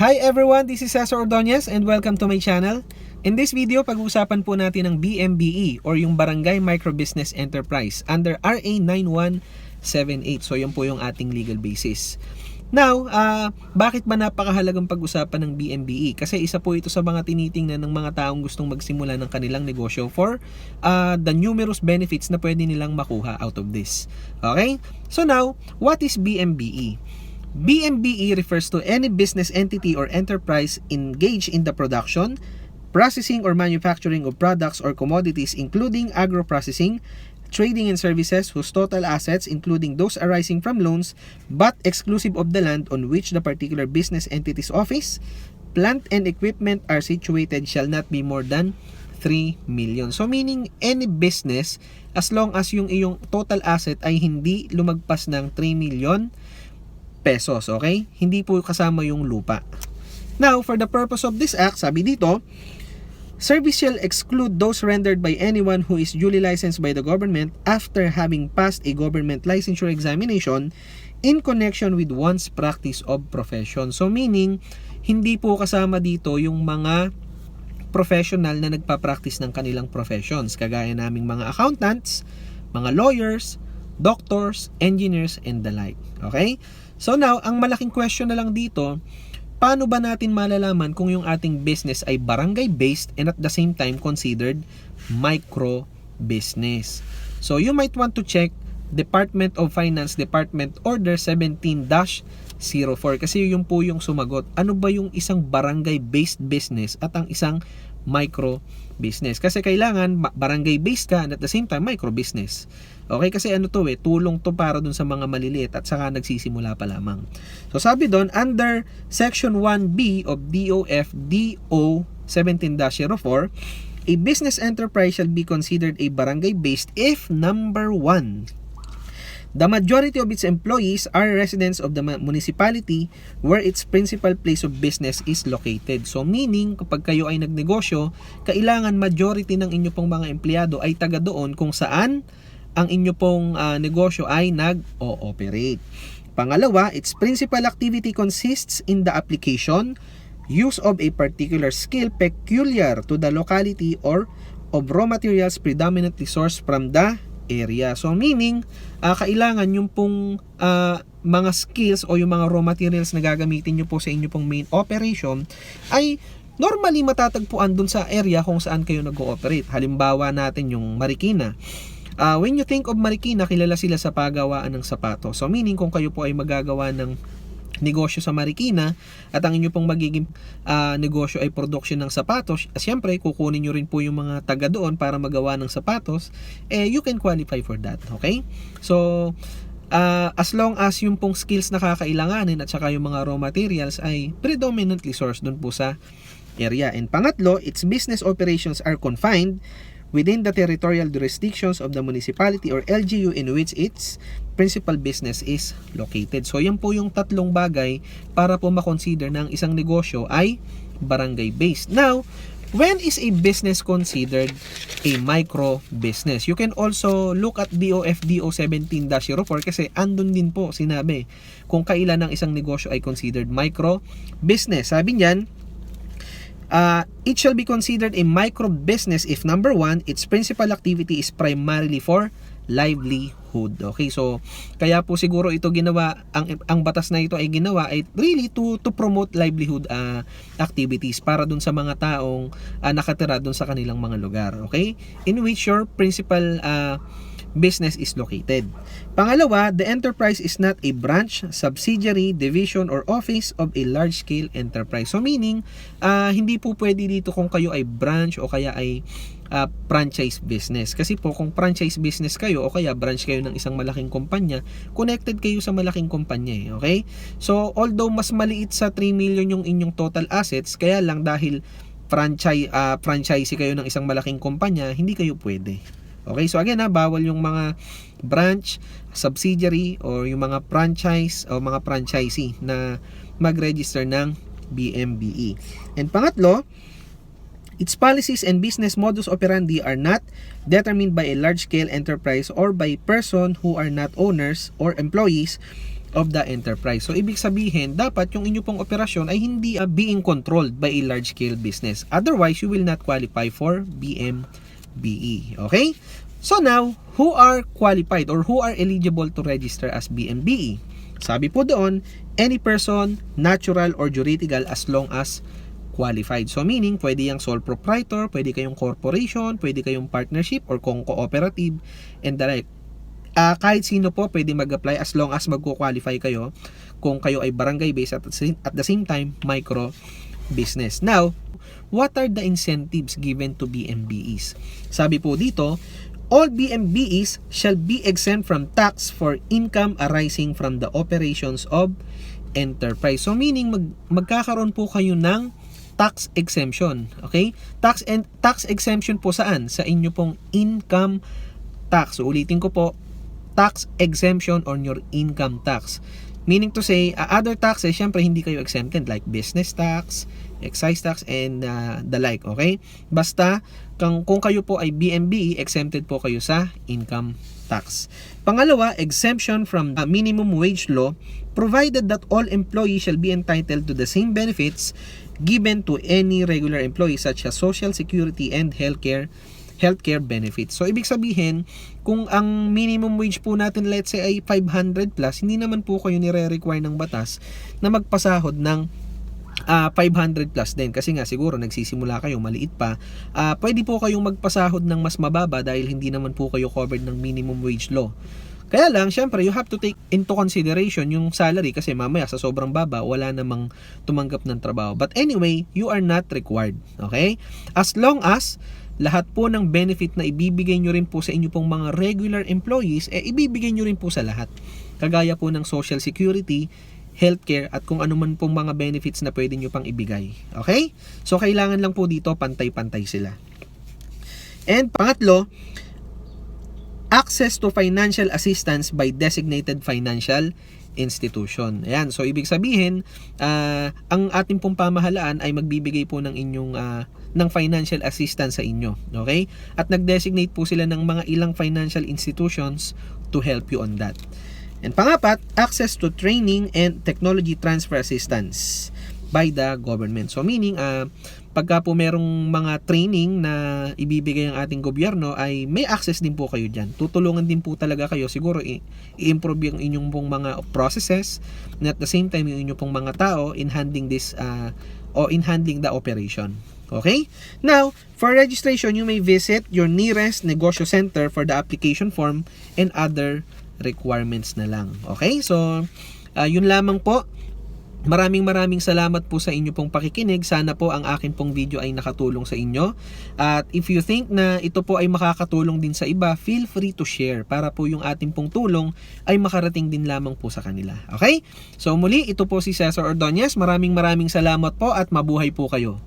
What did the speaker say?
Hi everyone, this is Cesar Ordonez and welcome to my channel. In this video, pag-uusapan po natin ang BMBE or yung Barangay Micro Business Enterprise under RA 9178. So yun po yung ating legal basis. Now, bakit ba napakahalagang pag-usapan ng BMBE? Kasi isa po ito sa mga tinitingnan ng mga taong gustong magsimula ng kanilang negosyo for the numerous benefits na pwede nilang makuha out of this. Okay? So now, what is BMBE? BMBE refers to any business entity or enterprise engaged in the production, processing or manufacturing of products or commodities including agro-processing, trading and services whose total assets including those arising from loans but exclusive of the land on which the particular business entity's office, plant and equipment are situated shall not be more than 3 million. So meaning any business as long as yung iyong total asset ay hindi lumagpas ng 3 million pesos, okay? Hindi po kasama yung lupa. Now, for the purpose of this act, sabi dito, service shall exclude those rendered by anyone who is duly licensed by the government after having passed a government licensure examination in connection with one's practice of profession. So meaning, hindi po kasama dito yung mga professional na nagpa-practice ng kanilang professions, kagaya naming mga accountants, mga lawyers, doctors, engineers, and the like. Okay? So now, ang malaking question na lang dito, paano ba natin malalaman kung yung ating business ay barangay-based and at the same time considered micro-business? So you might want to check Department of Finance Department Order 17-04 kasi yun po yung sumagot. Ano ba yung isang barangay-based business at ang isang micro-business? Kasi kailangan barangay-based ka and at the same time micro-business. Okay, kasi ano to tulong to para dun sa mga maliliit at saka nagsisimula pa lamang. So sabi doon, under Section 1B of DOF DO 17-04, a business enterprise shall be considered a barangay-based if number 1, the majority of its employees are residents of the municipality where its principal place of business is located. So meaning, kapag kayo ay nagnegosyo, kailangan majority ng inyo pong mga empleyado ay taga doon kung saan ang inyo pong negosyo ay nag-ooperate. Pangalawa, its principal activity consists in the application, use of a particular skill peculiar to the locality or of raw materials predominantly sourced from the area. So meaning, kailangan yung pong mga skills o yung mga raw materials na gagamitin nyo po sa inyo pong main operation ay normally matatagpuan dun sa area kung saan kayo nag-ooperate. Halimbawa natin yung Marikina. When you think of Marikina, kilala sila sa paggawaan ng sapatos. So meaning kung kayo po ay magagawa ng negosyo sa Marikina at ang inyo pong magiging negosyo ay production ng sapatos, siyempre kukunin nyo rin po yung mga taga doon para magawa ng sapatos, you can qualify for that. Okay? So as long as yung pong skills na kakailanganin at saka yung mga raw materials ay predominantly sourced doon po sa area. And pangatlo, its business operations are confined within the territorial jurisdictions of the municipality or LGU in which its principal business is located. So yan po yung tatlong bagay para po makonsider ng isang negosyo ay barangay-based. Now, when is a business considered a micro business? You can also look at DOFDO 17-04 kasi andun din po sinabi kung kailan ang isang negosyo ay considered micro business. Sabi niyan, it shall be considered a micro business if number 1, its principal activity is primarily for livelihood. Okay, so kaya po siguro ito ginawa, ang batas na ito ay ginawa ay really to promote livelihood activities para dun sa mga taong nakatira dun sa kanilang mga lugar. Okay, in which your principal business is located. Pangalawa, the enterprise is not a branch, subsidiary, division, or office of a large-scale enterprise. So meaning, hindi po pwede dito kung kayo ay branch o kaya ay franchise business. Kasi po kung franchise business kayo o kaya branch kayo ng isang malaking kumpanya, connected kayo sa malaking kumpanya. Okay? So although mas maliit sa 3 million yung inyong total assets, kaya lang dahil franchisee kayo ng isang malaking kumpanya, hindi kayo pwede. Okay, so again bawal yung mga branch, subsidiary or yung mga franchise o mga franchisee na mag-register ng BMBE. And pangatlo, its policies and business modus operandi are not determined by a large-scale enterprise or by person who are not owners or employees of the enterprise. So, ibig sabihin, dapat yung inyo pong operasyon ay hindi being controlled by a large-scale business. Otherwise, you will not qualify for BMBE. Okay? So now, who are qualified or who are eligible to register as BMBE? Sabi po doon, any person, natural or juridical as long as qualified. So meaning, pwede yung sole proprietor, pwede kayong corporation, pwede kayong partnership or kung cooperative and the like. Kahit sino po pwede mag-apply as long as magko-qualify kayo kung kayo ay barangay based at the same time micro business. Now, what are the incentives given to BMBEs? Sabi po dito, all BMBEs shall be exempt from tax for income arising from the operations of enterprise. So meaning magkakaroon po kayo ng tax exemption, okay? Tax exemption po saan? Sa inyo pong income tax. So ulitin ko po, tax exemption on your income tax. Meaning to say, other taxes, syempre hindi kayo exempted like business tax, excise tax, and the like, okay? Basta, kung kayo po ay BMBE, exempted po kayo sa income tax. Pangalawa, exemption from minimum wage law, provided that all employees shall be entitled to the same benefits given to any regular employee such as social security and healthcare benefits. So, ibig sabihin, kung ang minimum wage po natin, let's say, ay 500 plus, hindi naman po kayo nire-require ng batas na magpasahod ng 500 plus din. Kasi nga, siguro, nagsisimula kayo, maliit pa. Pwede po kayong magpasahod ng mas mababa dahil hindi naman po kayo covered ng minimum wage law. Kaya lang, syempre, you have to take into consideration yung salary kasi mamaya sa sobrang baba, wala namang tumanggap ng trabaho. But anyway, you are not required. Okay? As long as lahat po ng benefit na ibibigay nyo rin po sa inyo pong mga regular employees, ibibigay nyo rin po sa lahat. Kagaya po ng social security, healthcare, at kung ano man pong mga benefits na pwede nyo pang ibigay. Okay? So, kailangan lang po dito pantay-pantay sila. And pangatlo, access to financial assistance by designated financial institution. Ayan. So, ibig sabihin, ang ating pong pamahalaan ay magbibigay po ng inyong ng financial assistance sa inyo. Okay? At nag-designate po sila ng mga ilang financial institutions to help you on that. And pangapat, access to training and technology transfer assistance by the government. So meaning, pagka po merong mga training na ibibigay ang ating gobyerno, ay may access din po kayo dyan. Tutulungan din po talaga kayo. Siguro i-improve yung inyong pong mga processes and at the same time yung inyong pong mga tao in handling this o in handling the operation. Okay? Now, for registration, you may visit your nearest negosyo center for the application form and other requirements na lang. Okay? So, yun lamang po. Maraming salamat po sa inyo pong pakikinig. Sana po ang akin pong video ay nakatulong sa inyo. At if you think na ito po ay makakatulong din sa iba, feel free to share para po yung ating pong tulong ay makarating din lamang po sa kanila. Okay? So muli, ito po si Cesar Ordonez. Maraming salamat po at mabuhay po kayo.